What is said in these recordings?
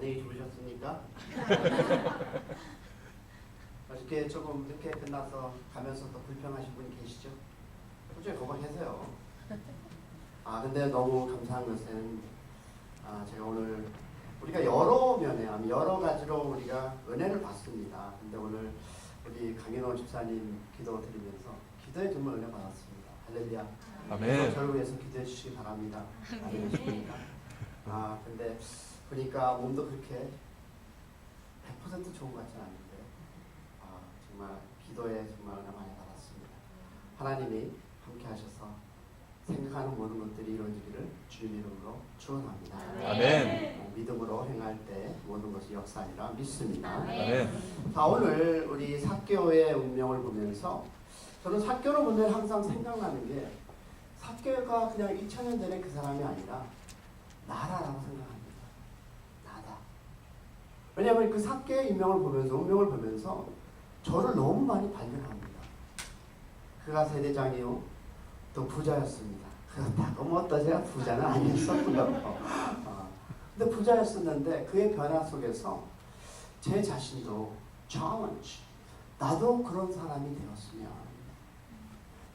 안녕히 주무셨습니까? 어저께 조금 늦게 끝나서 가면서 또 불평하신 분이 계시죠? 솔직히 그만하세요. 근데 너무 감사한 것은 제가 오늘 우리가 여러 면에 여러 가지로 우리가 은혜를 받습니다. 근데 오늘 우리 강인호 집사님 기도 드리면서 기도에 정말 은혜 받았습니다. 할렐루야. 아멘. 저를 위해서 기도해 주시기 바랍니다. 아멘이십니까? 근데 보니까 몸도 그렇게 100% 좋은 것 같지는 않은데 정말 기도에 정말 은혜 많이 받았습니다. 하나님이 함께 하셔서 생각하는 모든 것들이 이루어지기를 주님 이름으로 축원합니다. 아멘. 믿음으로 행할 때 모든 것이 역사니라 믿습니다. 아멘. 자, 오늘 우리 삭개오의 운명을 보면서 저는 삭개오를 보면 항상 생각나는 게 삭개오가 그냥 2000년 전에 그 사람이 아니라 나라라고 생각합니다. 나다. 왜냐하면 그 삭개오의 운명을 보면서 저를 너무 많이 발견합니다. 그가 세대장이요 또 부자였습니다. 그렇다고 뭐 또 제가 부자는 아니었었고요. 근데 부자였었는데 그의 변화 속에서 제 자신도 challenge, 나도 그런 사람이 되었으면.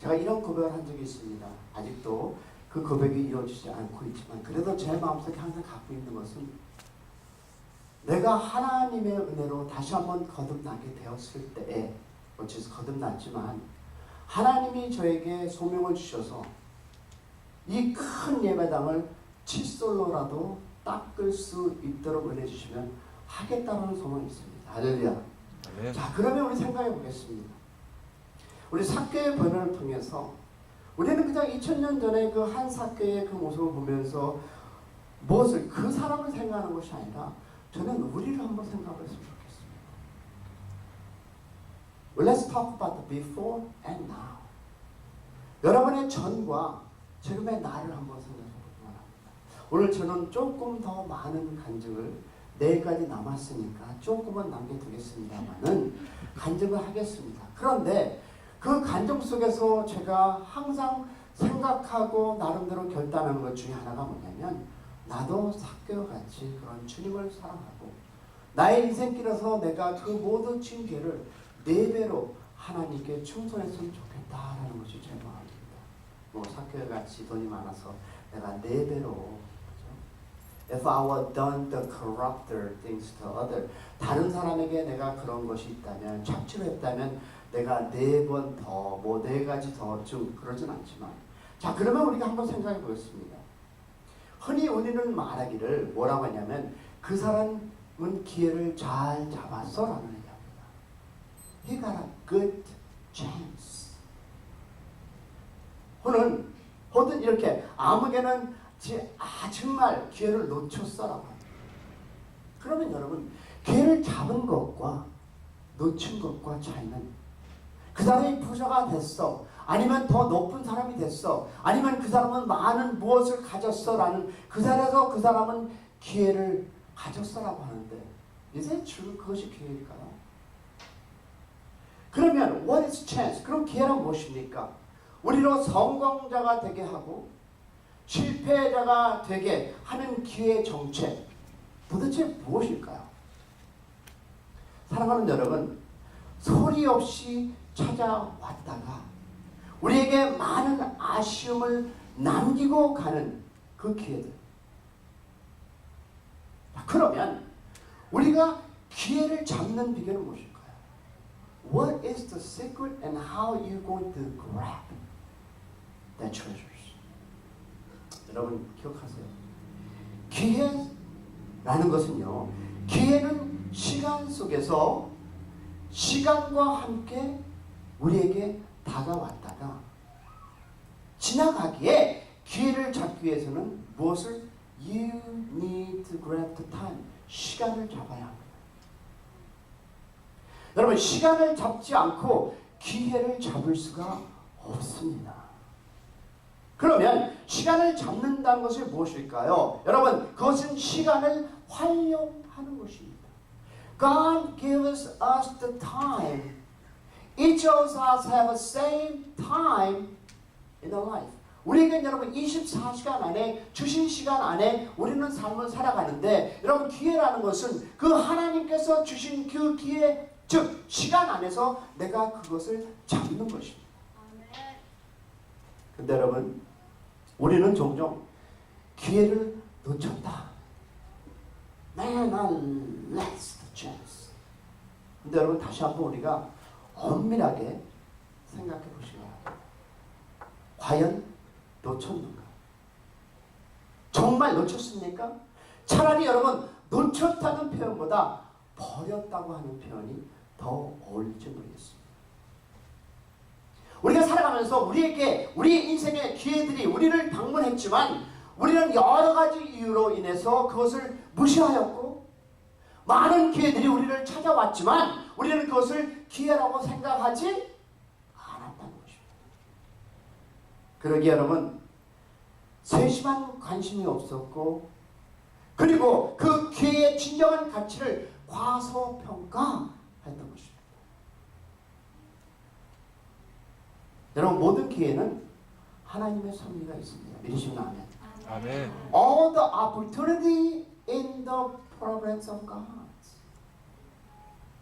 제가 이런 고백을 한 적이 있습니다. 아직도 그 고백이 이루어지지 않고 있지만 그래도 제 마음속에 항상 갖고 있는 것은 내가 하나님의 은혜로 다시 한번 거듭나게 되었을 때에, 어째서 거듭났지만 하나님이 저에게 소명을 주셔서 이 큰 예배당을 칫솔로라도 닦을 수 있도록 은혜 주시면 하겠다는 소망이 있습니다. 할렐루야. 네. 자, 그러면 우리 생각해 보겠습니다. 우리 삭개의 변화를 통해서 우리는 그냥 2000년 전에 그 한 삭개의 그 모습을 보면서 무엇을, 그 사람을 생각하는 것이 아니라 저는 우리를 한번 생각했으면 좋겠습니다. Well, let's talk about the before and now. 여러분의 전과 지금의 나를 한번 생각해 보기 바랍니다. 오늘 저는 조금 더 많은 간증을 내일까지 남았으니까 조금은 남겨두겠습니다만은 간증을 하겠습니다. 그런데 그 간증 속에서 제가 항상 생각하고 나름대로 결단하는 것 중에 하나가 뭐냐면 나도 삭개와 같이 그런 주님을 사랑하고 나의 인생길에서 내가 그 모든 징계를 4배로 하나님께 충성했으면 좋겠다라는 것이 제 마음입니다. 뭐 삭개와 같이 돈이 많아서 내가 4배로, If I were done the corrupter things to other, 다른 사람에게 내가 그런 것이 있다면, 착취를 했다면 내가 4번 더, 뭐 4가지 더 좀 그러진 않지만, 자, 그러면 우리가 한번 생각해 보겠습니다. 흔히 우리는 말하기를 뭐라고 하냐면 그 사람은 기회를 잘 잡았어 라는 얘기합니다. He got a good chance. 혹은 이렇게 아무개는 정말 기회를 놓쳤어 라고 합니다. 그러면 여러분, 기회를 잡은 것과 놓친 것과 차이는 그 사람이 부자가 됐어, 아니면 더 높은 사람이 됐어, 아니면 그 사람은 많은 무엇을 가졌어 라는 그 자리에서 그 사람은 기회를 가졌어 라고 하는데 Is that true? 그것이 기회일까요? 그러면 what is chance? 그럼 기회란 무엇입니까? 우리로 성공자가 되게 하고 실패자가 되게 하는 기회의 정책, 도대체 무엇일까요? 사랑하는 여러분, 소리 없이 찾아왔다가 우리에게 많은 아쉬움을 남기고 가는 그 기회들. 그러면 우리가 기회를 잡는 비결은 무엇일까요? What is the secret and how are you going to grab the treasures? 여러분 기억하세요. 기회라는 것은요, 기회는 시간 속에서 시간과 함께 우리에게 다가왔다가 지나가기에 기회를 잡기 위해서는 무엇을? You need to grab the time. 시간을 잡아야 합니다. 여러분, 시간을 잡지 않고 기회를 잡을 수가 없습니다. 그러면 시간을 잡는다는 것이 무엇일까요? 여러분, 그것은 시간을 활용하는 것입니다. God gives us the time. Each of us have the same time in our life. 우리에게 여러분 24시간 안에 주신 시간 안에 우리는 삶을 살아가는데 여러분 기회라는 것은 그 하나님께서 주신 그 기회 즉 시간 안에서 내가 그것을 잡는 것입니다. 근데 여러분 우리는 종종 기회를 놓쳤다. Man, I lost the chance. 근데 여러분 다시 한번 우리가 엄밀하게 생각해 보시기 바랍니다. 과연 놓쳤는가? 정말 놓쳤습니까? 차라리 여러분 놓쳤다는 표현보다 버렸다고 하는 표현이 더 어울릴지 모르겠습니다. 우리가 살아가면서 우리에게 우리 인생의 기회들이 우리를 방문했지만 우리는 여러 가지 이유로 인해서 그것을 무시하였고 많은 기회들이 우리를 찾아왔지만 우리는 그것을 기회라고 생각하지 않았다는 것입니다. 그러기에 여러분 세심한 관심이 없었고 그리고 그 기회의 진정한 가치를 과소평가했던 것입니다. 여러분 모든 기회는 하나님의 섭리가 있습니다. 믿으시면 아멘. 아멘. All the opportunity in the providence of God.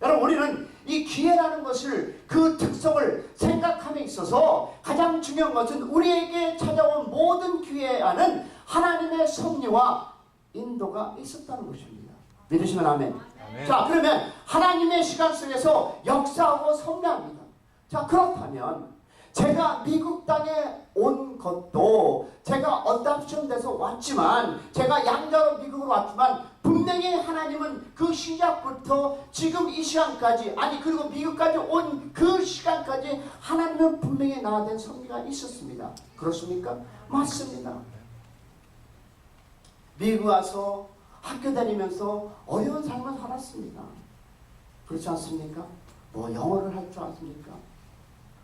여러분 우리는 이 기회라는 것을 그 특성을 생각함에 있어서 가장 중요한 것은 우리에게 찾아온 모든 기회 안은 하나님의 섭리와 인도가 있었다는 것입니다. 믿으시면 아멘. 아멘. 자 그러면 하나님의 시간 속에서 역사하고 섭리합니다. 자 그렇다면 제가 미국 땅에 온 것도 제가 어답션 돼서 왔지만 제가 양자로 미국으로 왔지만 분명히 하나님은 그 시작부터 지금 이 시간까지 아니 그리고 미국까지 온 그 시간까지 하나님은 분명히 나에 대한 섭리가 있었습니다. 그렇습니까? 맞습니다. 미국 와서 학교 다니면서 어려운 삶을 살았습니다. 그렇지 않습니까? 뭐 영어를 할 줄 아십니까?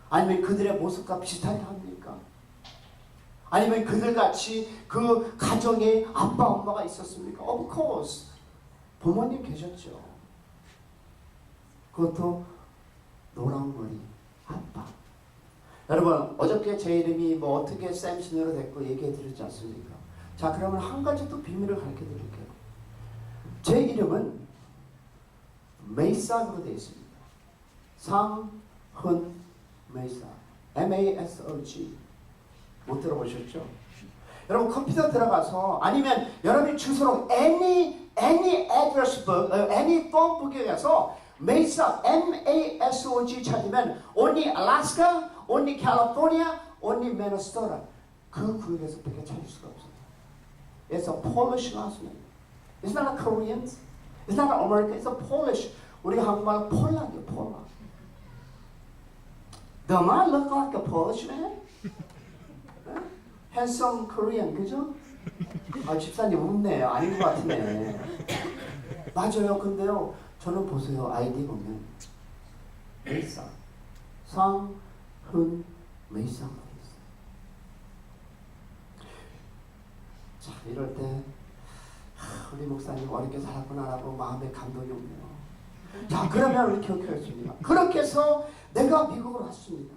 아니면 그들의 모습과 비슷하게 합니까? 아니면 그들같이 그 가정에 아빠 엄마가 있었습니까? Of course 부모님 계셨죠. 그것도 노란 머리 아빠. 여러분 어저께 제 이름이 뭐 어떻게 샘슨으로 됐고 얘기해 드렸지 않습니까? 자 그러면 한 가지 또 비밀을 가르쳐 드릴게요. 제 이름은 메이사로 되어 있습니다. 상훈 메이사, M-A-S-O-G 못 들어보셨죠? 여러분 컴퓨터 들어가서 아니면 여러분이 주소록 any address book, any phone book에 가서 메이사, M-A-S-O-G 찾으면 only Alaska, only California, only Minnesota 그 구역에서밖에 찾을 수가 없어요. It's a Polish last name. It's not a Korean, it's not an American, it's a Polish. 우리가 한국말로 폴락이에요, 폴락. Don't I look like a Polish man? Handsome Korean, 그죠? 아, 집사님 웃네요. 아닌 것 같으네. 맞아요. 근데요, 저는 보세요. 아이디 보면 메이사, 상훈 메이사. 자, 이럴 때 우리 목사님 어렵게 살았구나라고 마음에 감동이 오네요. 자, 그러면 이렇게 기억하겠습니다. 그렇게 해서 내가 미국으로 왔습니다.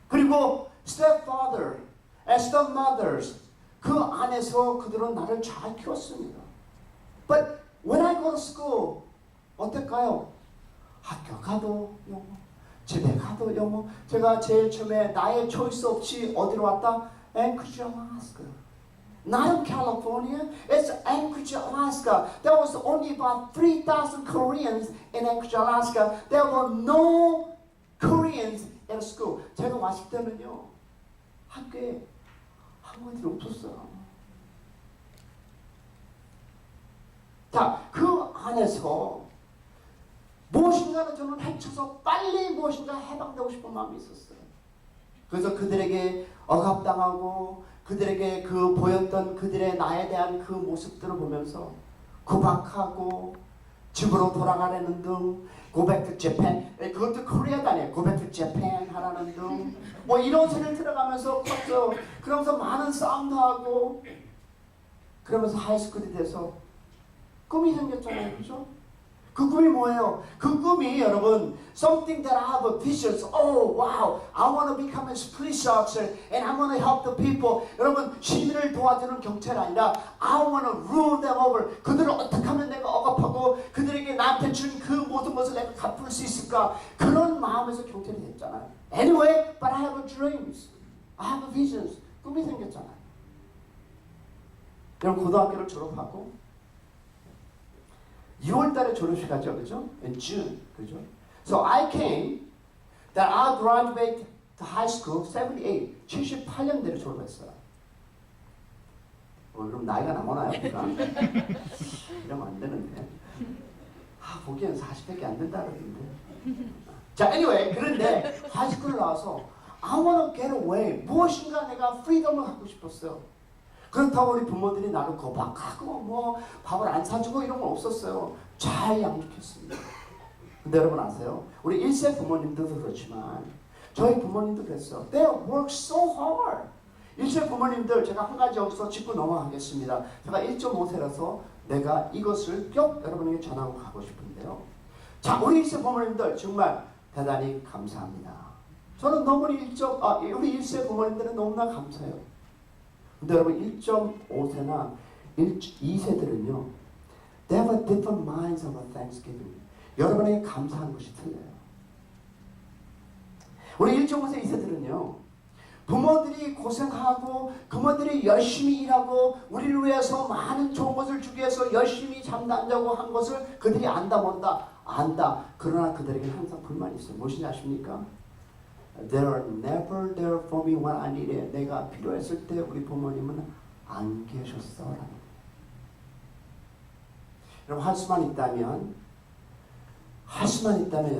그리고 stepfather, stepmothers 그 안에서 그들은 나를 잘 키웠습니다. But when I go to school 어떨까요? 학교 가도 영어, 집에 가도 영어. 제가 제일 처음에 나의 초이스 없이 어디로 왔다? Anchorage, Alaska. Not in California, it's Anchorage, Alaska. There was only about 3,000 Koreans in Anchorage, Alaska. There were no Koreans in school. 제가 왔을 때는요, 학교에 한국인들이 없었어요. 자, 그 안에서 무엇인가를 저는 헤쳐서 빨리 무엇인가 해방되고 싶은 마음이 있었어요. 그래서 그들에게 억압당하고 그들에게 그 보였던 그들의 나에 대한 그 모습들을 보면서 구박하고 집으로 돌아가려는 등 Go back to Japan 그것도 코리아가 아니에요. Go back to Japan 하라는 등 뭐 이런 소리를 들어가면서 컸죠. 그러면서 많은 싸움도 하고 그러면서 하이스쿨이 돼서 꿈이 생겼잖아요. 그죠? 그 꿈이 뭐예요? 그 꿈이 여러분 something that I have a vision. Oh wow, I want to become a police officer and I want to help the people. 여러분 시민을 도와주는 경찰이 아니라 I want to rule them over. 그들을 어떻게 하면 내가 억압하고 그들에게 나한테 준 그 모든 것을 내가 갚을 수 있을까? 그런 마음에서 경찰이 됐잖아요. Anyway, but I have a dreams. I have a visions. 꿈이 생겼잖아요. 여러분 고등학교를 졸업하고 6월 달에 졸업식 하죠, 그죠? In June, 그죠? So I came that I graduate to high school 78, 78년대에 졸업했어요. 그럼 나이가 남아나요, 우리가? 이러면 안 되는데. 보기엔 40밖에 안 된다 그러는데. 자, anyway, 그런데 하이스쿨을 나와서 I want to get away. 무엇인가 내가 프리덤을 갖고 싶었어요. 그렇다고 우리 부모들이 나를 거박하고 뭐 밥을 안 사주고 이런 건 없었어요. 잘 양육했습니다. 근데 여러분 아세요? 우리 1세 부모님들도 그렇지만 저희 부모님도 그랬어요. They work so hard. 1세 부모님들 제가 한 가지 여기서 짚고 넘어가겠습니다. 제가 1.5세라서 내가 이것을 꼭 여러분에게 전하고 가고 싶은데요. 자, 우리 1세 부모님들 정말 대단히 감사합니다. 저는 너무 우리 1세 부모님들은 너무나 감사해요. 근데 여러분 1.5세나 2세들은요 they have a different minds of a Thanksgiving. 여러분에게 감사하는 것이 틀려요. 우리 1.5세 2세들은요 부모들이 고생하고 부모들이 열심히 일하고 우리를 위해서 많은 좋은 것을 주기 위해서 열심히 잠도 안 자고 한 것을 그들이 안다 본다 안다. 그러나 그들에게 항상 불만이 있어요. 무엇인지 아십니까? They are never there for me when I need it. 내가 필요했을 때 우리 부모님은 안 계셨어. 여러분 할 수만 있다면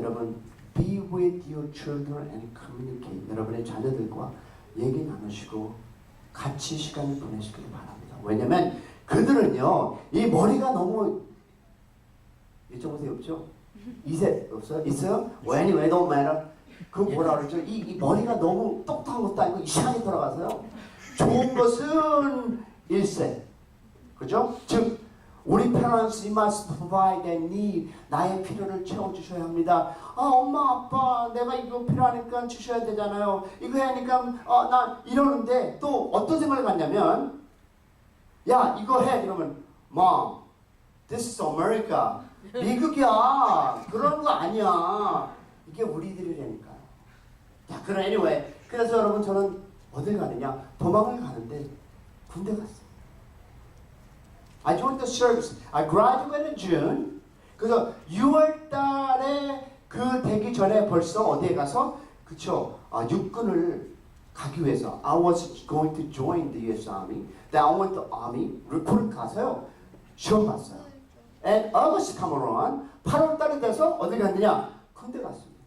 여러분 be with your children and communicate. 여러분의 자녀들과 얘기 나누시고 같이 시간을 보내시길 바랍니다. 왜냐면 그들은요 이 머리가 너무 1.5세 없죠? 2세 없어요? 있어요? Anyway, don't matter. 그 뭐라 그러죠? 이 머리가 너무 똑똑한 것도 아니고 이상하게 돌아가서요. 좋은 것은 1세. 그죠? 즉 우리 parents must provide their need. 나의 필요를 채워주셔야 합니다. 엄마 아빠 내가 이거 필요하니까 주셔야 되잖아요. 이거 하니까 나 이러는데 또 어떤 생각을 갖냐면 야 이거 해 그러면 Mom, this is America. 미국이야. 그런 거 아니야. 이게 우리들이라니까요. 자, 그럼 anyway. 그래서 여러분 저는 어딜 가느냐? 도망을 가는데 군대 갔어요. I joined the service. I graduated in June. 그래서 6월 달에 그 되기 전에 벌써 어디에 가서 그쵸? 육군을 가기 위해서 I was going to join the U.S. Army. Then I went to Army. recruit 가서요. 시험 봤어요. And August come around. 8월 달에 돼서 어디 갔느냐? 군대 갔습니다.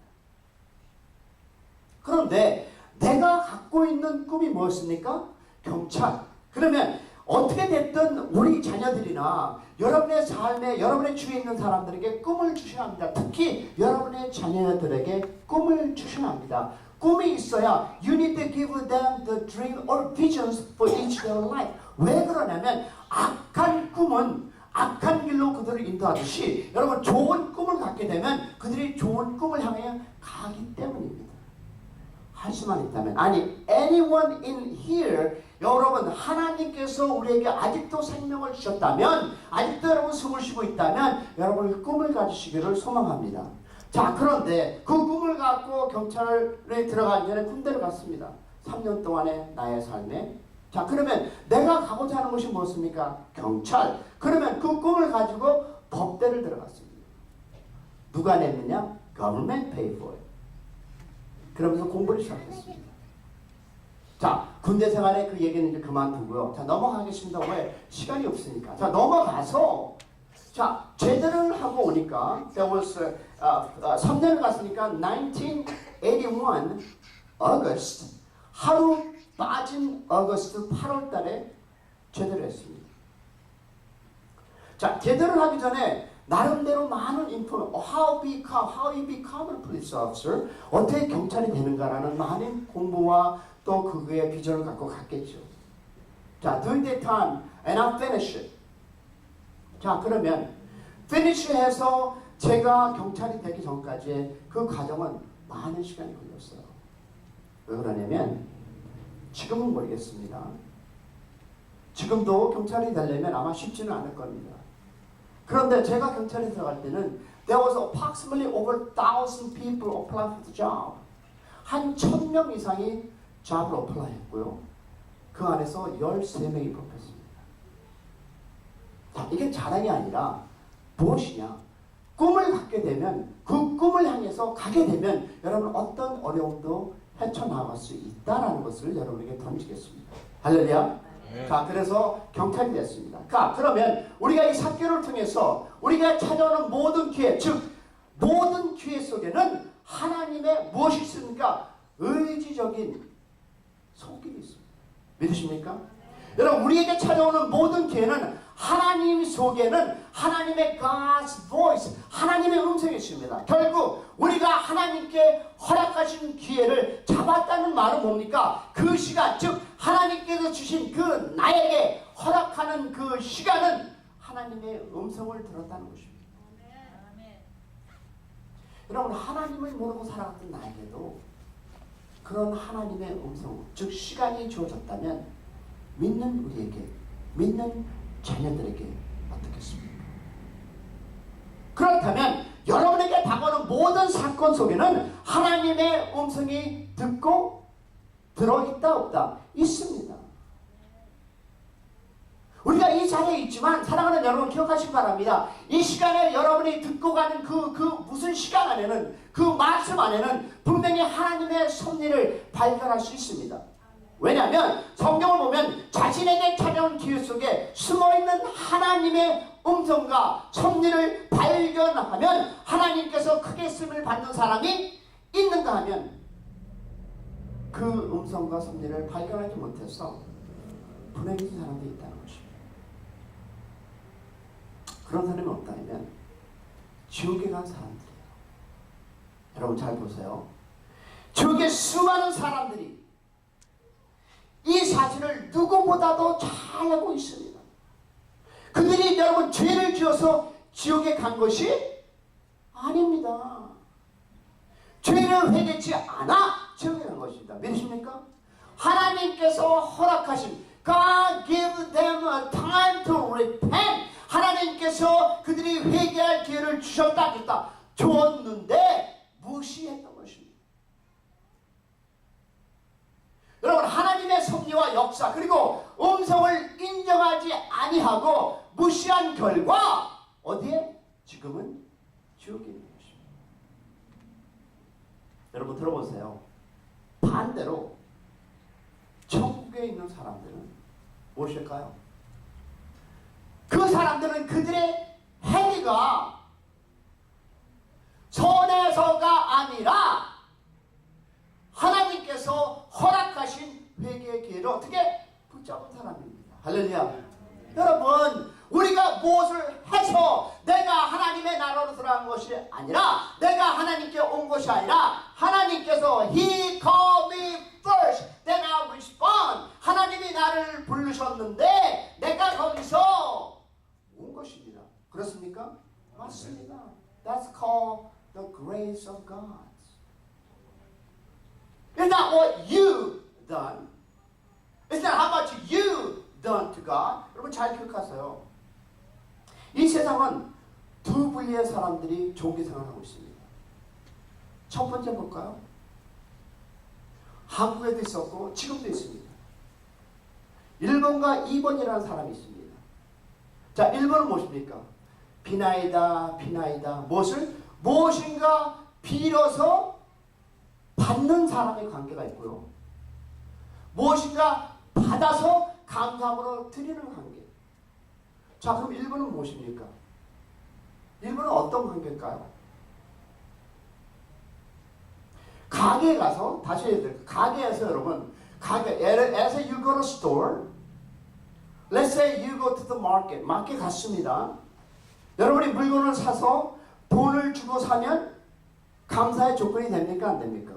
그런데 내가 갖고 있는 꿈이 뭐였습니까? 경찰. 그러면 어떻게 됐든 우리 자녀들이나 여러분의 삶에 여러분의 주위에 있는 사람들에게 꿈을 주셔야 합니다. 특히 여러분의 자녀들에게 꿈을 주셔야 합니다. 꿈이 있어야 you need to give them the dream or visions for each their life. 왜 그러냐면 악한 꿈은 악한 길로 그들을 인도하듯이 여러분 좋은 꿈을 갖게 되면 그들이 좋은 꿈을 향해 가기 때문입니다. 할 수만 있다면 아니 anyone in here 여러분 하나님께서 우리에게 아직도 생명을 주셨다면 아직도 여러분 숨을 쉬고 있다면 여러분 꿈을 가지시기를 소망합니다. 자 그런데 그 꿈을 갖고 경찰에 들어가기 전에 군대를 갔습니다. 3년 동안의 나의 삶에 자 그러면 내가 가고자 하는 것이 무엇입니까? 경찰. 그러면 그 꿈을 가지고 법대를 들어갔습니다. 누가 냈느냐? Government pay for it. 그러면서 공부를 시작했습니다. 자, 군대 생활에 그 얘기는 이제 그만두고요. 자, 넘어가겠습니다. 왜? 시간이 없으니까. 자, 넘어가서 자, 제대를 하고 오니까 there was 3년을 갔으니까 1981 August 하루 빠진 어거스트 8월 달에 제대를 했습니다. 자, 제대를 하기 전에 나름대로 많은 how you become a police officer, 어떻게 경찰이 되는가라는 많은 공부와 또 그거의 비전을 갖고 갔겠죠. 자, during that time, and I finished it. 자, 그러면 finish 해서 제가 경찰이 되기 전까지의 그 과정은 많은 시간이 걸렸어요. 왜 그러냐면 지금은 모르겠습니다. 지금도 경찰이 되려면 아마 쉽지는 않을 겁니다. 그런데 제가 경찰에 들어갈 때는 there was approximately over 1,000 people apply for the job. 한 1,000명 이상이 잡을 어플라이 했고요. 그 안에서 13명이 뽑혔습니다. 자, 이게 자랑이 아니라 무엇이냐? 꿈을 갖게 되면 그 꿈을 향해서 가게 되면 여러분 어떤 어려움도 헤쳐나갈 수 있다는 것을 여러분에게 던지겠습니다. 할렐루야. 네. 자, 그래서 경찰이 됐습니다. 자, 그러면 우리가 이 사교를 통해서 우리가 찾아오는 모든 기회, 즉 모든 기회 속에는 하나님의 무엇이 있습니까? 의지적인 손길이 있습니다. 믿으십니까? 여러분, 우리에게 찾아오는 모든 기회는 하나님 속에는 하나님의 God's voice, 하나님의 음성이 있습니다. 결국 우리가 하나님께 허락하신 기회를 잡았다는 말은 뭡니까? 그 시간, 즉 하나님께서 주신 그 나에게 허락하는 그 시간은 하나님의 음성을 들었다는 것입니다. 여러분, 하나님을 모르고 살아갔던 나에게도 그런 하나님의 음성, 즉 시간이 주어졌다면 믿는 우리에게, 믿는 자녀들에게 어떻겠습니까? 그렇다면 여러분에게 다가오는 모든 사건 속에는 하나님의 음성이 듣고 들어있다 없다? 있습니다. 우리가 이 자리에 있지만 사랑하는 여러분 기억하시기 바랍니다. 이 시간에 여러분이 듣고 가는 그 무슨 시간 안에는, 그 말씀 안에는 분명히 하나님의 섭리를 발견할 수 있습니다. 왜냐하면 성경을 보면 자신에게 찾아온 기회 속에 숨어있는 하나님의 음성과 섭리를 발견하면 하나님께서 크게 쓰임을 받는 사람이 있는가 하면 그 음성과 섭리를 발견하지 못해서 불행해진 사람들이 있다는 것입니다. 그런 사람이 없다 하면 지옥에 간 사람들이에요. 여러분 잘 보세요. 지옥에 수많은 사람들이 이 사실을 누구보다도 잘 알고 있습니다. 그들이 여러분 죄를 지어서 지옥에 간 것이 아닙니다. 죄를 회개치 않아 지옥에 간 것입니다. 믿으십니까? 하나님께서 허락하신 God give them a time to repent. 하나님께서 그들이 회개할 기회를 주셨다 했다. 줬는데 무시했던 것입니다. 여러분 하나님의 섭리와 역사 그리고 음성을 인정하지 아니하고 무시한 결과 어디에? 지금은 지옥에 있는 것입니다. 여러분 들어보세요. 반대로 천국에 있는 사람들은 무엇일까요? 그 사람들은 그들의 행위가 선에서가 아니라 하나님께서 허락하신 회개의 기회를 어떻게 붙잡은 사람입니다. 할렐루야. 여러분 우리가 무엇을 해서 내가 하나님의 나라로 들어간 것이 아니라 내가 하나님께 온 것이 아니라 하나님께서 He called me first, then I respond. 하나님이 나를 부르셨는데 내가 거기서 온 것입니다. 그렇습니까? 맞습니다. That's called the grace of God. It's not what you done. It's not how much you done to God. 여러분 잘 기억하세요. 이 세상은 두 분리의 사람들이 종교 생활을 하고 있습니다. 첫 번째 볼까요? 한국에도 있었고 지금도 있습니다. 1번과 2번이라는 사람이 있습니다. 자, 1번은 무엇입니까? 비나이다 비나이다 무엇인가 빌어서 받는 사람의 관계가 있고요. 무엇인가 받아서 감사함으로 드리는 관계. 자, 그럼 1번은 무엇입니까? 1번은 어떤 관계일까요? 가게에 가서 다시 해야 돼요. 가게에서 여러분 as you go to store, let's say you go to the market. 마켓 갔습니다. 여러분이 물건을 사서 돈을 주고 사면 감사의 조건이 됩니까? 안 됩니까?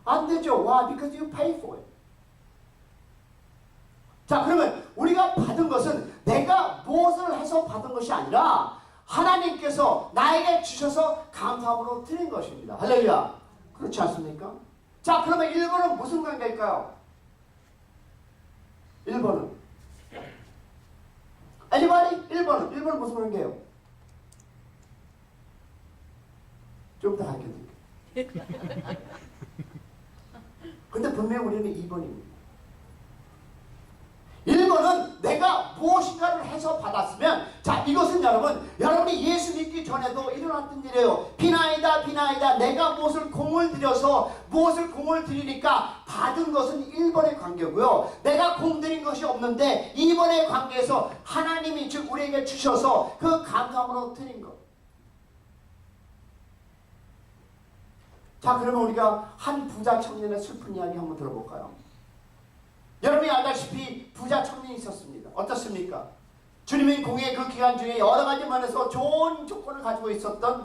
안 되죠. Why? Because you pay for it. 자, 그러면 우리가 받은 것은 내가 무엇을 해서 받은 것이 아니라 하나님께서 나에게 주셔서 감사함으로 드린 것입니다. 할렐루야. 그렇지 않습니까? 자, 그러면 1번은 무슨 관계일까요? 1번은 Anybody? 1번은 무슨 관계예요? 좀 더 가르쳐드릴게요. 근데 분명히 우리는 2번입니다. 1번은 내가 무엇인가를 해서 받았으면, 자, 이것은 여러분이 예수 믿기 전에도 일어났던 일이에요. 비나이다 내가 무엇을 공을 들이니까 받은 것은 1번의 관계고요. 내가 공 들인 것이 없는데 2번의 관계에서 하나님이 즉 우리에게 주셔서 그 감사함으로 드린 것. 자, 그러면 우리가 한 부자 청년의 슬픈 이야기 한번 들어볼까요? 여러분이 알다시피 부자 청년이 있었습니다. 어떻습니까? 주님의 공의 그 기간 중에 여러 가지 면에서 좋은 조건을 가지고 있었던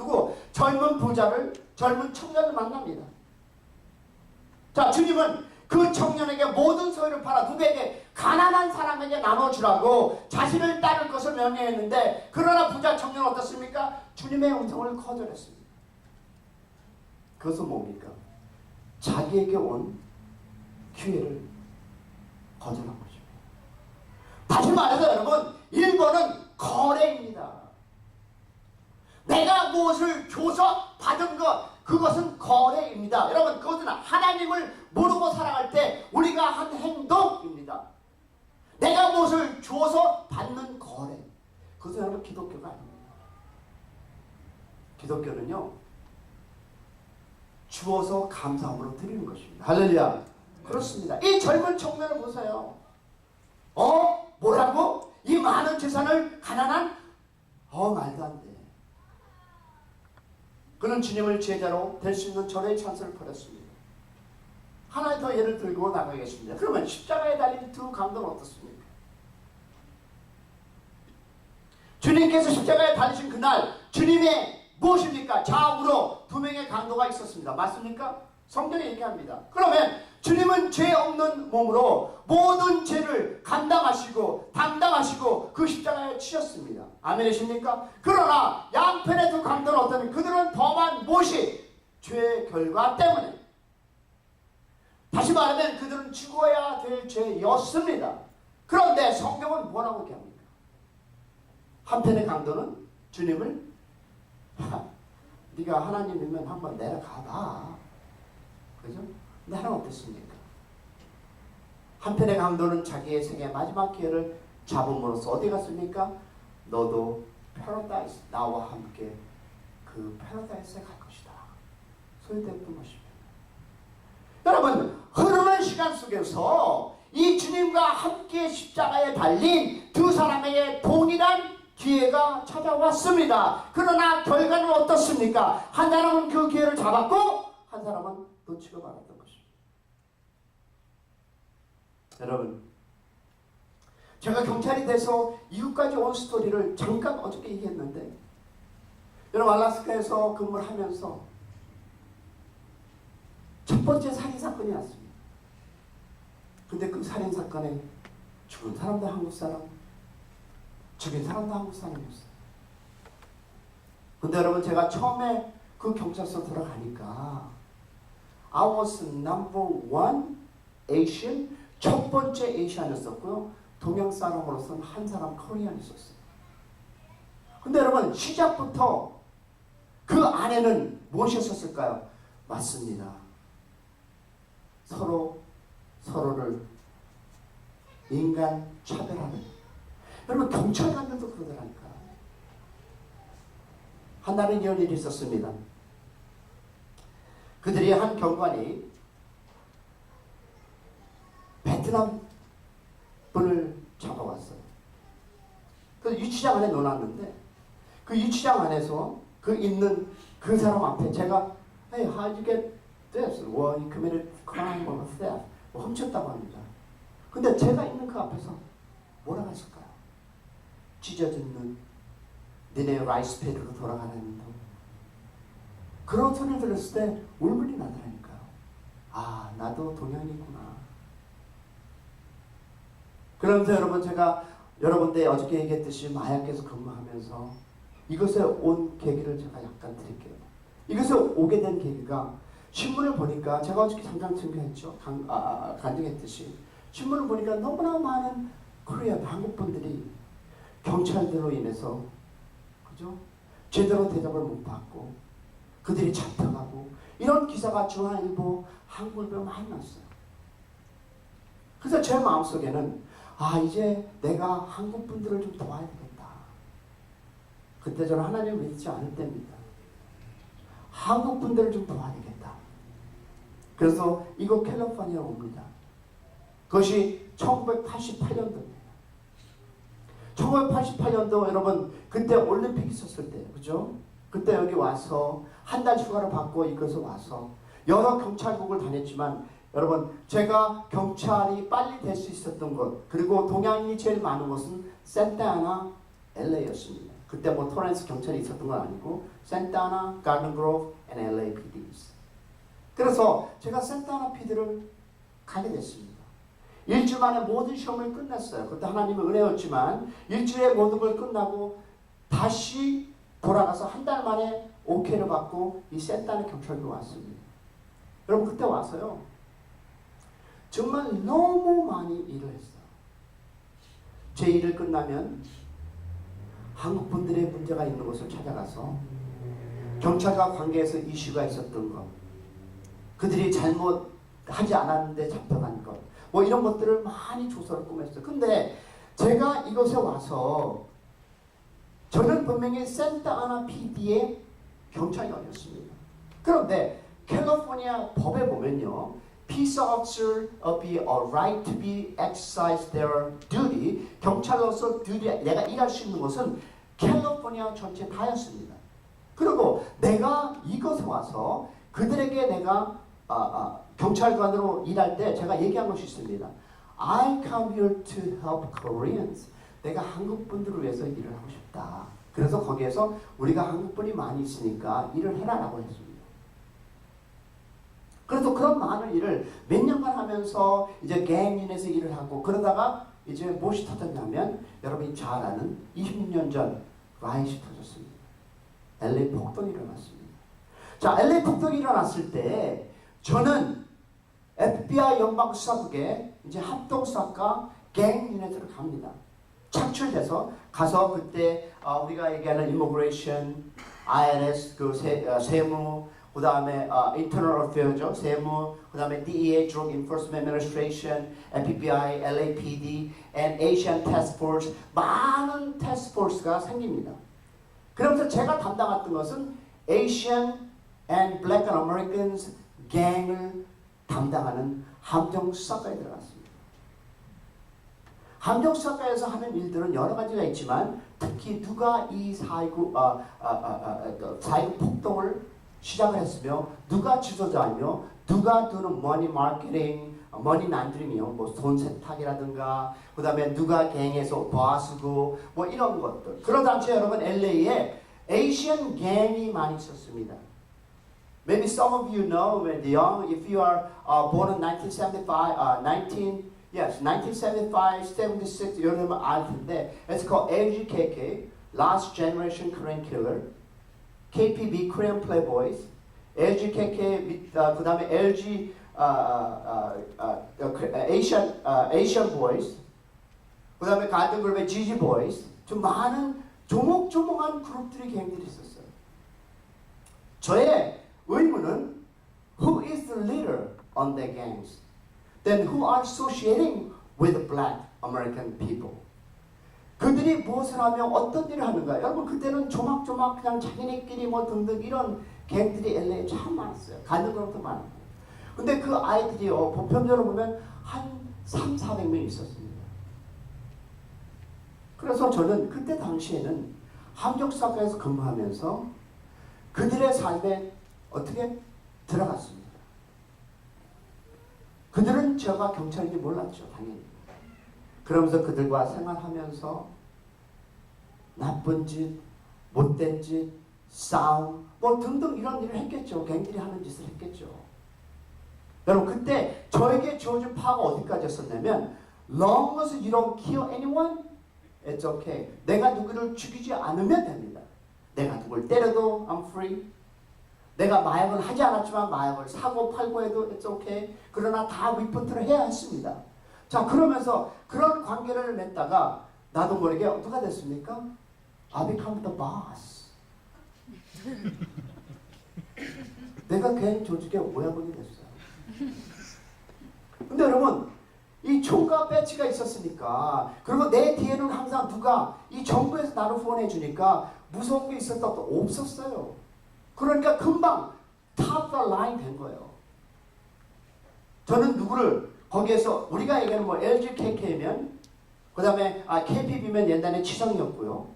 젊은 청년을 만납니다. 자, 주님은 그 청년에게 모든 소유를 팔아 누구에게? 가난한 사람에게 나눠주라고 자신을 따를 것을 명령했는데, 그러나 부자 청년은 어떻습니까? 주님의 음성을 거절했습니다. 그것은 뭡니까? 자기에게 온 기회를 거절한 것입니다. 다시 말해서 여러분, 1번은 거래입니다. 내가 무엇을 줘서 받은 것, 그것은 거래입니다. 여러분, 그것은 하나님을 모르고 살아갈 때 우리가 한 행동입니다. 내가 무엇을 줘서 받는 거래. 그것은 여러분 기독교가 아닙니다. 기독교는요, 주어서 감사함으로 드리는 것입니다. 할렐루야. 그렇습니다. 이 젊은 청년을 보세요. 뭐라고? 이 많은 재산을 가난한? 말도 안 돼. 그는 주님을 제자로 될 수 있는 절호의 찬스를 버렸습니다. 하나 더 예를 들고 나가겠습니다. 그러면 십자가에 달린 두 강도는 어떻습니까? 주님께서 십자가에 달리신 그날 주님의 무엇입니까? 좌우로 두 명의 강도가 있었습니다. 맞습니까? 성경이 얘기합니다. 그러면 주님은 죄 없는 몸으로 모든 죄를 감당하시고 담당하시고 그 십자가에 치셨습니다. 아멘이십니까? 그러나 양편의 두 강도는 어떠면 그들은 범한 무엇이? 죄의 결과 때문에. 다시 말하면 그들은 죽어야 될 죄였습니다. 그런데 성경은 뭐라고 얘기합니까? 한편의 강도는 주님을 네가 하나님이면 한번 내려가봐. 그죠? 근데 하나는 어땠습니까? 한편의 강도는 자기의 생애 마지막 기회를 잡음으로써 어디 갔습니까? 너도 패러다이스, 나와 함께 그 패러다이스에 갈 것이다. 소유됐던 것입니다. 여러분, 흐르는 시간 속에서 이 주님과 함께 십자가에 달린 두 사람에게 동일한 기회가 찾아왔습니다. 그러나 결과는 어떻습니까? 한 사람은 그 기회를 잡았고 한 사람은 놓치고 말았던 것입니다. 여러분, 제가 경찰이 돼서 이웃까지 온 스토리를 잠깐 어저께 얘기했는데, 여러분, 알래스카에서 근무를 하면서 첫 번째 살인사건이 왔습니다. 근데 그 살인사건에 죽은 사람도 한국 사람, 죽인 사람도 한국 사람이었어요. 근데 여러분, 제가 처음에 그 경찰서 들어가니까 I was number one Asian, 첫 번째 에이시안이었었고요. 동양 사람으로서는 한 사람 코리안이었어요. 근데 여러분, 시작부터 그 안에는 무엇이었을까요? 맞습니다. 서로를 인간 차별하는. 여러분, 경찰관들도 그러더라니까. 한 날은 이런 일이 있었습니다. 그들이 한 경관이 베트남 분을 잡아왔어요. 그래서 유치장 안에 넣어놨는데, 그 유치장 안에서 그 있는 그 사람 앞에 제가 Hey, how did you get this? Well, you committed crime or theft. 훔쳤다고 합니다. 근데 제가 있는 그 앞에서 뭐라고 했을까요? 찢어진 눈, 니네 라이스 패드로 돌아가는 눈. 그런 소리를 들었을 때 울분이 나더라니까요. 아, 나도 동양이구나. 그러면서 여러분, 제가 여러분들 어저께 얘기했듯이 마약계에서 근무하면서 이것에 온 계기를 제가 약간 드릴게요. 이것에 오게 된 계기가 신문을 보니까 제가 어저께 잠깐 증명했죠. 간증했듯이 신문을 보니까 너무나 많은 코리아 한국 분들이 경찰들로 인해서 그죠? 제대로 대접을 못 받고 그들이 잡혀가고 이런 기사가 중앙일보, 한국일보 많이 났어요. 그래서 제 마음속에는 이제 내가 한국 분들을 좀 도와야 되겠다. 그때 저는 하나님을 믿지 않을 때입니다. 한국 분들을 좀 도와야 되겠다. 그래서 이곳 캘리포니아에 옵니다. 그것이 1988년도입니다. 1988년도 여러분 그때 올림픽 있었을 때 그죠? 그때 여기 와서 한 달 휴가를 받고 이곳에 와서 여러 경찰국을 다녔지만 여러분 제가 경찰이 빨리 될 수 있었던 곳 그리고 동양인이 제일 많은 곳은 산타아나 LA였습니다. 그때 뭐 토렌스 경찰이 있었던 건 아니고 산타아나, 가든그로브 and LAPDs. 그래서 제가 산타아나 PD를 가게 됐습니다. 일주일 만에 모든 시험을 끝냈어요. 그때 하나님의 은혜였지만 일주일에 모든 걸 끝나고 다시 돌아가서 한 달 만에 오케이를 받고 이 산타아나 경찰로 왔습니다. 여러분 그때 와서요. 정말 너무 많이 일을 했어요. 제 일을 끝나면 한국 분들의 문제가 있는 곳을 찾아가서 경찰과 관계에서 이슈가 있었던 것, 그들이 잘못하지 않았는데 잡혀간 것, 뭐 이런 것들을 많이 조사를 꾸몄어요. 근데 제가 이곳에 와서 저는 분명히 산타아나 PD의 경찰관이었습니다. 그런데 캘리포니아 법에 보면요. Peace officer be a right to be exercise their duty. 경찰로서 duty, 내가 일할 수 있는 곳은 캘리포니아 전체 다였습니다. 그리고 내가 이곳에 와서 그들에게 내가 경찰관으로 일할 때 제가 얘기한 것이 있습니다. I come here to help Koreans. 내가 한국 분들을 위해서 일을 하고 싶다. 그래서 거기에서 우리가 한국 분이 많이 있으니까 일을 해라라고 했습니다. 그래서 그런 많은 일을 몇 년간 하면서 이제 갱인에서 일을 하고 그러다가 이제 무엇이 터졌냐면 여러분이 잘 아는 26년 전 라이엇이 터졌습니다. LA 폭동이 일어났습니다. 자, LA 폭동이 일어났을 때 저는 FBI 연방수사국에 이제 합동수사과 갱인에서 갑니다. 착출돼서 가서 그때 우리가 얘기하는 immigration, IRS 그 세무 그 다음에 Internal Affairs죠. 세무, 그 다음에 DEA, Drug Enforcement Administration, FBI, LAPD, and Asian Task Force 많은 Task Force가 생깁니다. 그러면서 제가 담당했던 것은 Asian and Black and Americans 갱을 담당하는 함정수사과에 들어갔습니다. 함정수사과에서 하는 일들은 여러 가지가 있지만 특히 누가 이 4.19 폭동을 시작을 했으며 누가 지도자이며 누가 두는 머니 마케팅, 머니 난드링이요. 뭐 돈 세탁이라든가 그 다음에 누가 갱에서 보아스고 뭐 이런 것들. 그런 당시에 여러분 LA에 에이시안 갱이 많이 있었습니다. Maybe some of you know when the young, if you are born in 1975, 76, 여러분 알 텐데 it's called LGKK, Last Generation Korean Killer. KPB Korean Playboys, LGKK 그 다음에 LG Asian Boys, 그 다음에 같은 그룹의 GG Boys, 좀 많은 조목조목한 그룹들이 갱들이 있었어요. 저의 의문은 Who is the leader on the gangs? Then who are associating with the Black American people? 그들이 무엇을 하며 어떤 일을 하는가? 여러분 그때는 조막조막 그냥 자기네끼리 뭐 등등 이런 갱들이 LA에 참 많았어요. 가는 것도 많고. 근데 그 아이들이요 보편적으로 보면 한 300~400명 있었습니다. 그래서 저는 그때 당시에는 함정수사과에서 근무하면서 그들의 삶에 어떻게 들어갔습니다. 그들은 제가 경찰인지 몰랐죠. 당연히. 그러면서 그들과 생활하면서 나쁜 짓, 못된 짓, 싸움, 뭐 등등 이런 일을 했겠죠. 갱들이 하는 짓을 했겠죠. 여러분 그때 저에게 주어진 파가 어디까지였었냐면 Long as you don't kill anyone, it's okay. 내가 누구를 죽이지 않으면 됩니다. 내가 누굴 때려도 I'm free. 내가 마약을 하지 않았지만 마약을 사고 팔고 해도 it's okay. 그러나 다 리포트를 해야 했습니다. 자, 그러면서 그런 관계를 맺다가 나도 모르게 어떻게 됐습니까? I become the boss. 내가 괜 조직의 오야분이 됐어요. 근데 여러분, 이 총과 배치가 있었으니까, 그리고 내 뒤에는 항상 누가 이 정부에서 나를 후원해 주니까 무서운 게 있었다 없었어요. 그러니까 금방 top the line 된 거예요. 저는 누구를 거기에서 우리가 얘기하는 뭐 LG KK면 그 다음에 KPB면 옛날에 치성이었고요.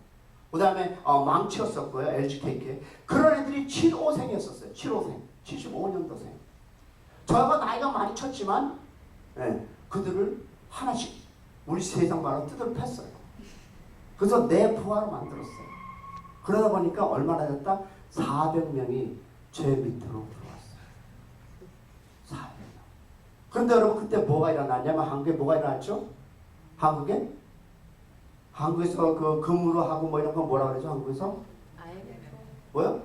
그 다음에 망치였었고요. LG KK. 그런 애들이 75생이었었어요. 75생. 75년도생. 저희가 나이가 많이 쳤지만 그들을 하나씩 우리 세상 말로 뜯어 팼어요. 그래서 내 부하로 만들었어요. 그러다 보니까 얼마나 됐다? 400명이 제 밑으로 들어왔어요. 400명. 그런데 여러분 그때 뭐가 일어났냐면 한국에 뭐가 일어났죠? 한국에서 그 근무로 하고 뭐 이런 거 뭐라 그러죠? 한국에서? 뭐요?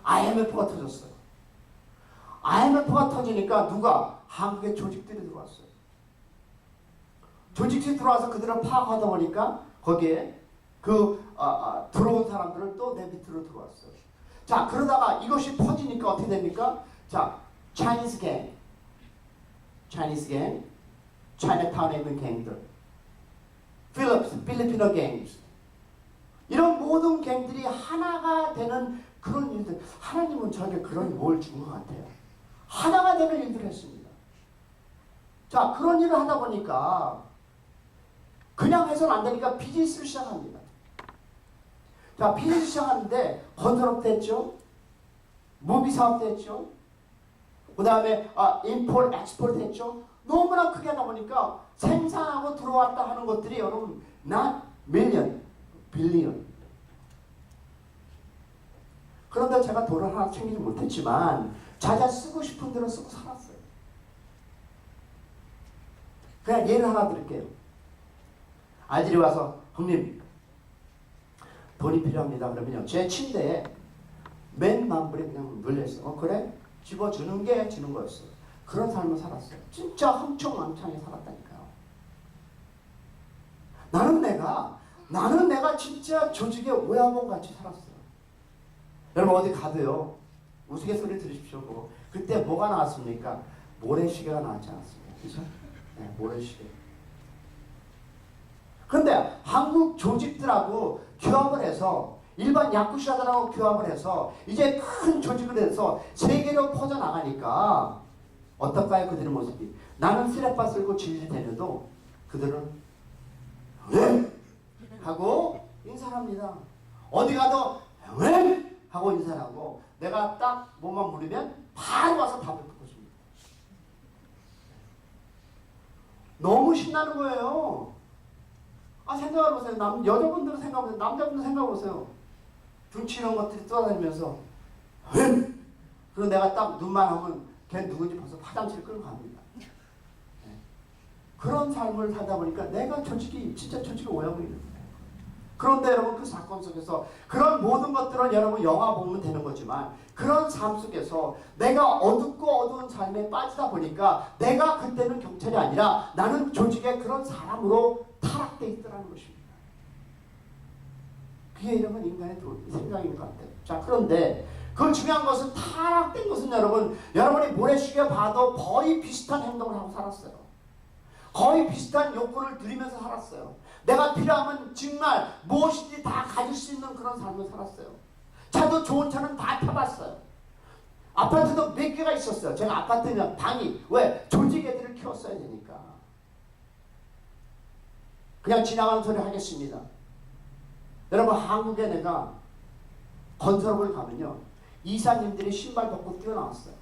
IMF가 터졌어요. IMF가 터지니까 누가? 한국의 조직들이 들어왔어요. 조직들이 들어와서 그들을 파악하다 보니까 거기에 들어온 사람들을 또 내 밑으로 들어왔어요. 자, 그러다가 이것이 퍼지니까 어떻게 됩니까? 자, Chinese gang, Chinatown에 있는 갱들, 필리핀어 갱스, 이런 모든 갱들이 하나가 되는 그런 일들. 하나님은 저에게 그런 뭘 준 것 같아요. 하나가 되는 일들을 했습니다. 자, 그런 일을 하다 보니까 그냥 해서는 안 되니까 비즈니스를 시작합니다. 자, 비즈니스 시작하는데 건설업도 했죠. 무비 사업도 했죠. 그 다음에 임포트, 엑스포트 했죠. 너무나 크게 하다 보니까 생산하고 들어왔다 하는 것들이 여러분 not million, billion. 그런데 제가 돈을 하나 챙기지 못했지만 자자 쓰고 싶은 대로 쓰고 살았어요. 그냥 예를 하나 드릴게요. 아이들이 와서 형님 돈이 필요합니다. 그러면요 제 침대에 맨만 불에 그냥 눌려있어. 그래? 집어주는 게 주는 거였어요. 그런 삶을 살았어요. 진짜 흥청망청하게 살았다니까요. 나는 내가 진짜 조직의 오야봉 같이 살았어요. 여러분 어디 가도요 우스갯소리 들으십시오. 뭐. 그때 뭐가 나왔습니까? 모래시계가 나왔지 않았습니까? 그죠? 네, 모래시계. 그런데 한국 조직들하고 규합을 해서 일반 야쿠샤들하고 규합을 해서 이제 큰 조직을 해서 세계로 퍼져나가니까 어떨까요? 그들의 모습이. 나는 쓰레빠 쓸고 진리 대려도 그들은 왜? 하고 인사를 합니다. 어디 가도 왜? 하고 인사를 하고 내가 딱 몸만 물으면 바로 와서 답을 듣고 있습니다. 너무 신나는 거예요. 생각해보세요. 여자분들은 생각해보세요. 남자분들 생각해보세요. 등치 이런 것들이 떠다니면서 그리고 내가 딱 눈만 하면 걔 누군지 벌써 화장실 끌고 갑니다. 네. 그런 삶을 살다 보니까 내가 진짜 조직이 오염이 있는 거예요. 그런데 여러분 그 사건 속에서 그런 모든 것들은 여러분 영화 보면 되는 거지만 그런 삶 속에서 내가 어둡고 어두운 삶에 빠지다 보니까 내가 그때는 경찰이 아니라 나는 조직의 그런 사람으로 타락되어 있더라는 것입니다. 그게 이러면 인간의 생각인 것 같아요. 자, 그런데 그 중요한 것은 타락된 것은 여러분이 모래시계 봐도 거의 비슷한 행동을 하고 살았어요. 거의 비슷한 욕구를 누리면서 살았어요. 내가 필요하면 정말 무엇이든지 다 가질 수 있는 그런 삶을 살았어요. 차도 좋은 차는 다 타봤어요. 아파트도 몇 개가 있었어요. 제가 아파트는 방이 왜? 조직 애들을 키웠어야 되니까. 그냥 지나가는 소리 하겠습니다. 여러분 한국에 내가 건설업을 가면요 이사님들이 신발 벗고 뛰어나왔어요.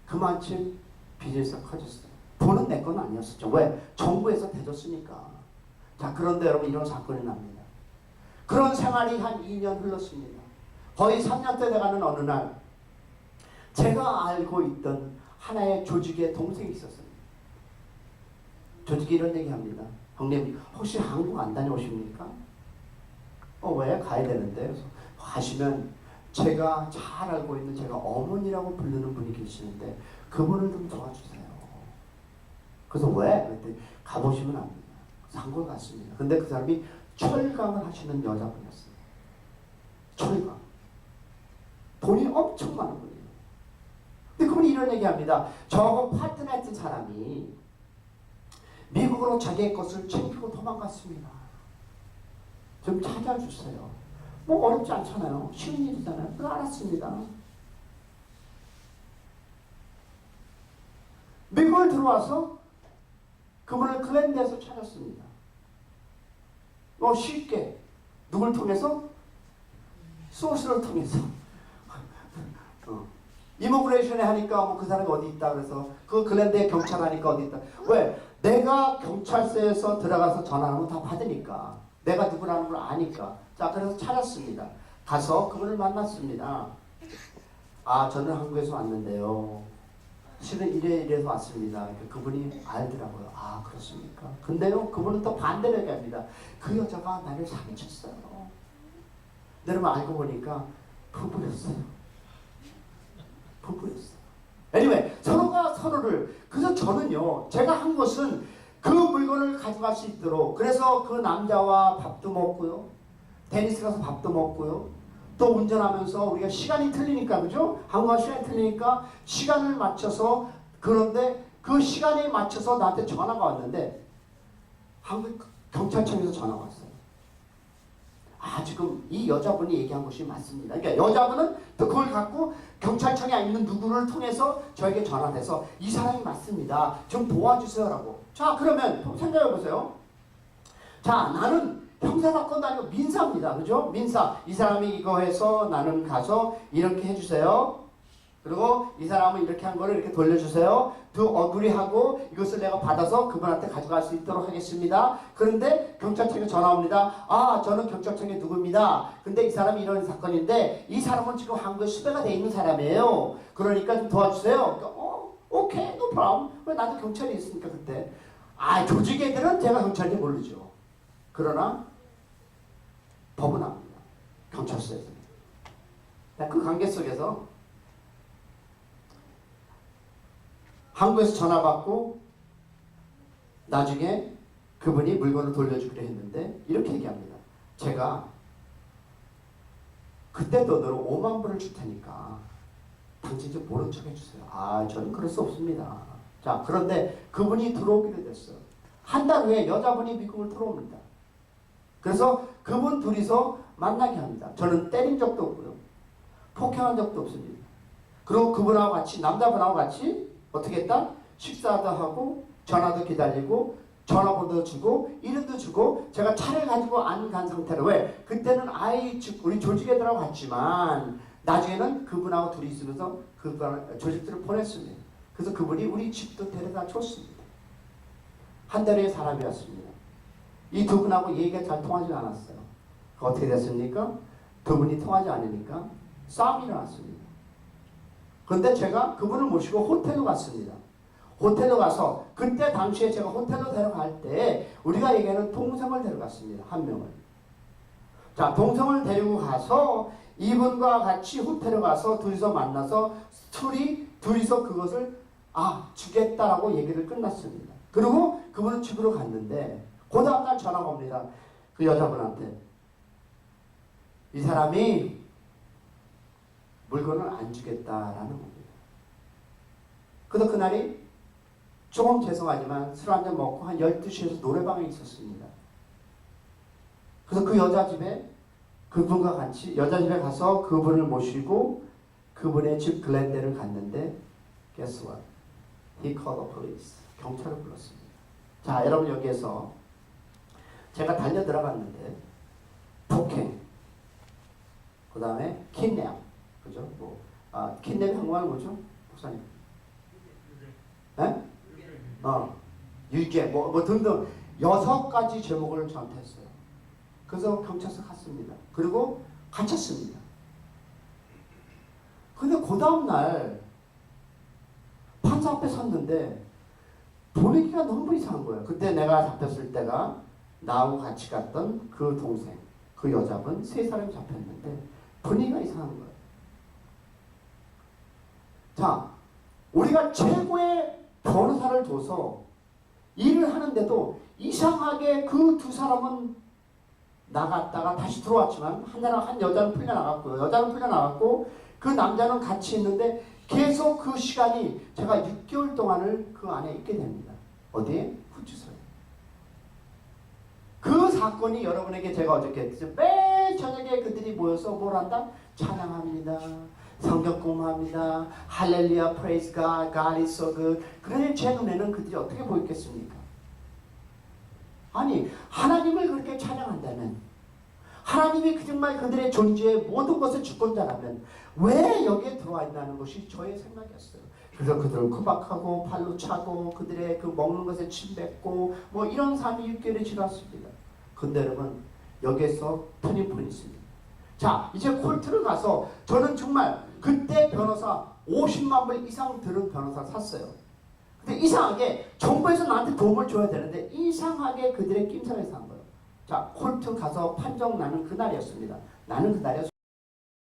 그만큼 비즈니스가 커졌어요. 돈은 내 건 아니었었죠. 왜? 정부에서 대줬으니까. 자, 그런데 여러분 이런 사건이 납니다. 그런 생활이 한 2년 흘렀습니다. 거의 3년 때 돼가는 어느 날 제가 알고 있던 하나의 조직의 동생이 있었습니다. 조직이 이런 얘기합니다. 형님 혹시 한국 안 다녀오십니까? 왜? 가야 되는데. 그래서 가시면 제가 잘 알고 있는 제가 어머니라고 부르는 분이 계시는데 그분을 좀 도와주세요. 그래서 왜? 그랬더니 가보시면 압니다. 상골 갔습니다. 근데 그 사람이 철강을 하시는 여자분이었어요. 철강. 돈이 엄청 많은 분이에요. 근데 그분이 이런 얘기합니다. 저하고 파트너했던 사람이 미국으로 자기의 것을 챙기고 도망갔습니다. 좀 찾아주세요. 뭐 어렵지 않잖아요. 쉬운 일이잖아요. 그거 알았습니다. 미국을 들어와서 그분을 글랜드에서 찾았습니다. 쉽게 누굴 통해서? 소스를 통해서. 이모그레이션에 하니까 그 사람이 어디 있다 그래서 그 글랜드에 경찰 하니까 어디 있다. 왜? 내가 경찰서에서 들어가서 전화하면 다 받으니까. 내가 누구라는 걸 아니까. 자, 그래서 찾았습니다. 가서 그분을 만났습니다. 저는 한국에서 왔는데요. 실은 이래서 왔습니다. 그분이 알더라고요. 그렇습니까? 근데요, 그분은 또 반대로 얘기합니다. 그 여자가 나를 사기쳤어요. 여러분 알고 보니까 부부였어요. anyway, 서로가 서로를. 그래서 저는요, 제가 한 것은 그 물건을 가져갈 수 있도록. 그래서 그 남자와 밥도 먹고요. 테니스 가서 밥도 먹고요. 또 운전하면서 우리가 시간이 틀리니까, 그죠? 한국과 시간이 틀리니까 시간을 맞춰서, 그런데 그 시간에 맞춰서 나한테 전화가 왔는데 한국 경찰청에서 전화가 왔어요. 지금 이 여자분이 얘기한 것이 맞습니다. 그러니까 여자분은 또 그걸 갖고 경찰청에 있는 누구를 통해서 저에게 전화해서 이 사람이 맞습니다. 좀 도와주세요라고. 자, 그러면 생각해 보세요. 자, 나는 형사사건도 아니고 민사입니다. 그죠? 민사. 이 사람이 이거 해서 나는 가서 이렇게 해주세요. 그리고 이 사람은 이렇게 한 거를 이렇게 돌려주세요. 또 어그리하고 이것을 내가 받아서 그분한테 가져갈 수 있도록 하겠습니다. 그런데 경찰청에 전화 옵니다. 저는 경찰청에 누구입니다. 근데 이 사람이 이런 사건인데 이 사람은 지금 한국에 수배가 돼 있는 사람이에요. 그러니까 좀 도와주세요. 그러니까, 오케이, no problem. 왜 나도 경찰이 있으니까 그때. 조직 애들은 제가 경찰인지 모르죠. 그러나 법은 압니다. 경찰서에서. 그 관계 속에서 한국에서 전화 받고 나중에 그분이 물건을 돌려주기로 했는데 이렇게 얘기합니다. 제가 그때 돈으로 5만 불을 줄 테니까 당신 좀 모른 척 해주세요. 저는 그럴 수 없습니다. 자, 그런데 그분이 들어오기로 됐어요. 한 달 후에 여자분이 미국을 들어옵니다. 그래서 그분 둘이서 만나게 합니다. 저는 때린 적도 없고요. 폭행한 적도 없습니다. 그리고 그분하고 같이, 남자분하고 같이 어떻게 했다? 식사도 하고 전화도 기다리고 전화번호도 주고 이름도 주고 제가 차를 가지고 안 간 상태로. 왜? 그때는 우리 조직 애들하고 갔지만 나중에는 그분하고 둘이 있으면서 그 조직들을 보냈습니다. 그래서 그분이 우리 집도 데려다 줬습니다. 한 달의 사람이었습니다. 이 두 분하고 얘기가 잘 통하지 않았어요. 어떻게 됐습니까? 두 분이 통하지 않으니까 싸움이 일어났습니다. 그런데 제가 그분을 모시고 호텔로 갔습니다. 호텔로 가서 그때 당시에 제가 호텔로 데려갈 때 우리가 얘기하는 동생을 데려갔습니다. 한 명을. 자, 동생을 데리고 가서 이분과 같이 호텔에 가서 둘이서 만나서 둘이서 그것을 주겠다라고 얘기를 끝났습니다. 그리고 그분은 집으로 갔는데 그 다음날 전화가 옵니다. 그 여자분한테. 이 사람이 물건을 안 주겠다라는 겁니다. 그래서 그날이 조금 죄송하지만 술 한잔 먹고 한 12시에서 노래방에 있었습니다. 그래서 그 여자 집에 그분과 같이 여자 집에 가서 그분을 모시고 그분의 집 글랜드를 갔는데 guess what? He called the police. 경찰을 불렀습니다. 자, 여러분 여기에서 제가 달려 들어갔는데 폭행, 그 다음에 킨냅, 그죠? 킨냅이 한국말 뭐죠? 목사님? 유괴, 등등 6가지 제목을 저한테 했어요. 그래서 경찰서 갔습니다. 그리고 갇혔습니다. 근데 그 다음날 판사 앞에 섰는데 분위기가 너무 이상한 거예요. 그때 내가 잡혔을 때가 나하고 같이 갔던 그 동생, 그 여자분 3사람이 잡혔는데 분위기가 이상한 거예요. 자, 우리가 최고의 변호사를 둬서 일을 하는데도 이상하게 그 2사람은 나갔다가 다시 들어왔지만 한 여자는 풀려나갔고요. 여자는 풀려나갔고 그 남자는 같이 있는데 계속 그 시간이 제가 6개월 동안을 그 안에 있게 됩니다. 어디에? 구치소에. 그 사건이 여러분에게 제가 어저께 했죠. 매일 저녁에 그들이 모여서 뭘 한다? 찬양합니다. 성경 공부합니다. 할렐루야, praise God, God is so good. 그런데 제 눈에는 그들이 어떻게 보였겠습니까? 아니, 하나님을 그렇게 찬양한다면, 하나님이 정말 그들의 존재의 모든 것을 주권자라면 왜 여기에 들어와 있다는 것이 저의 생각이었어요. 그래서 그들을 구박하고 발로 차고 그들의 그 먹는 것에 침 뱉고 뭐 이런 삶이 6개월이 지났습니다. 근데 여러분, 여기에서 터닝포인트 있습니다. 자, 이제 콜트를 가서 저는 정말 그때 변호사 50만 불 이상 들은 변호사 샀어요. 근데 이상하게 정부에서 나한테 도움을 줘야 되는데 이상하게 그들의 낌새가 이상한 거예요. 자, 콜트 가서 판정 나는 그날이었습니다. 나는 그날이었습니다.